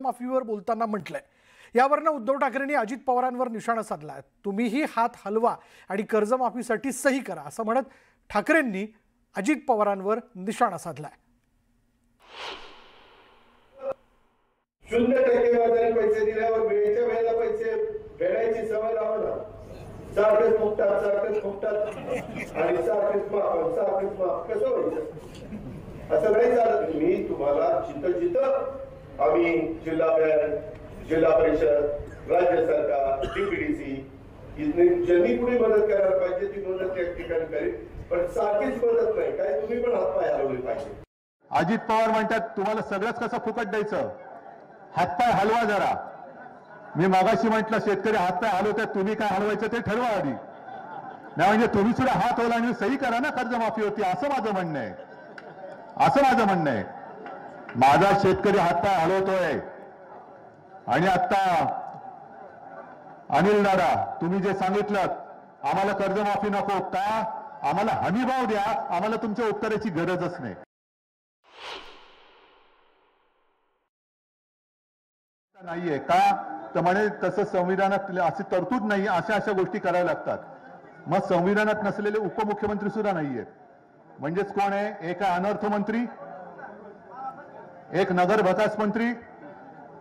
माफीवर बोलताना म्हटलंय। यावरनं उद्धव ठाकरेंनी अजित पवारांवर निशाणा साधलाय। तुम्हीही हात हलवा आणि कर्जमाफीसाठी सही करा असं म्हणत ठाकरेंनी अजित पवारांवर निशाणा साधलाय। 0% व्याजाने पैसे दिल्यावर वेळेच्या वेळेला पैसे फेडायची सवय लावा। सारखेच फुकटात आणि सारखेच माफ कसं व्हायचं? असं नाही चालत। मी तुम्हाला जिथं आम्ही जिल्हा बँक, जिल्हा परिषद, राज्य सरकार, डीपीडीसी ज्यांनी कुणी मदत करायला पाहिजे ती मदत त्या ठिकाणी करेल, पण सारखीच मदत नाही। काय तुम्ही पण हातपाय हलवले पाहिजे। अजित पवार म्हणतात तुम्हाला सगळंच कसं फुकट द्यायचं, हातपाय हलवा जरा। मी मागाशी म्हटलं शेतकरी हातपाय हलवतात, तुम्ही काय हलवायचं ते ठरवा आधी, नाही म्हणजे तुम्ही सुद्धा हात हलवा आणि सही करा ना कर्जमाफी होती, असं माझं म्हणणं आहे। माझा शेतकरी हातपाय हलवतोय आणि आता अनिल दादा तुम्ही जे सांगितलं आम्हाला कर्जमाफी नको का, आम्हाला हमीभाव द्या, आम्हाला तुमच्या उत्तराची गरजच नाही। नाहीये का तर म्हणे तसं संविधानात अशी तरतूद नाही, अशा गोष्टी कराव्या लागतात। मग संविधानात नसलेले उपमुख्यमंत्री सुद्धा नाहीयेत, म्हणजेच कोण आहे? एक अनर्थ मंत्री, एक नगर विकास मंत्री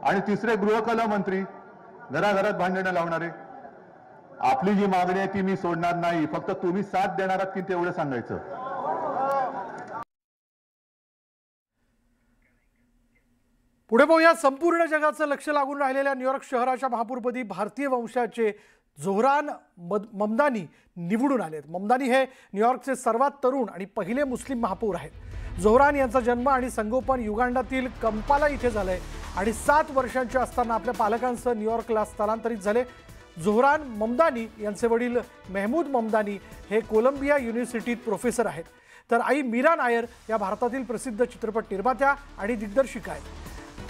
आणि तिसरे गृहकला मंत्री, घराघरात भांडणं लावणारे। आपली जी मागणी आहे ती मी सोडणार नाही, फक्त तुम्ही साथ देणार आहात की तेवढं सांगायचं। पुढे पाहूया, संपूर्ण जगाचं लक्ष लागून राहिलेल्या न्यूयॉर्क शहराच्या महापौरपदी भारतीय वंशाचे झोहरान ममदानी निवडून आलेत। ममदानी हे न्यूयॉर्कचे सर्वात तरुण आणि पहिले मुस्लिम महापौर आहेत। झोहरान यांचा जन्म आणि संगोपन युगांडातील कंपाला इथे झालंय आणि 7 वर्षांचे असताना आपल्या पालकांसह न्यूयॉर्कला स्थलांतरित झाले। झोहरान ममदानी यांचे वडील मेहमूद ममदानी हे कोलंबिया युनिव्हर्सिटीत प्रोफेसर आहेत, तर आई मीरा नायर या भारतातील प्रसिद्ध चित्रपट निर्मात्या आणि दिग्दर्शिका आहेत।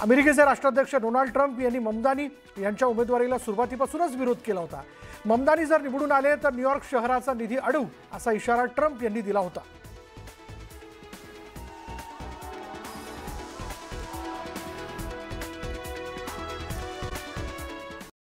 अमेरिकेचे राष्ट्राध्यक्ष डोनाल्ड ट्रम्प यांनी ममदानी यांच्या उमेदवारीला सुरुवातीपासूनच विरोध केला होता। ममदानी जर निवडून आले तर न्यूयॉर्क शहराचा निधी अडवू असा इशारा ट्रम्प यांनी दिला होता।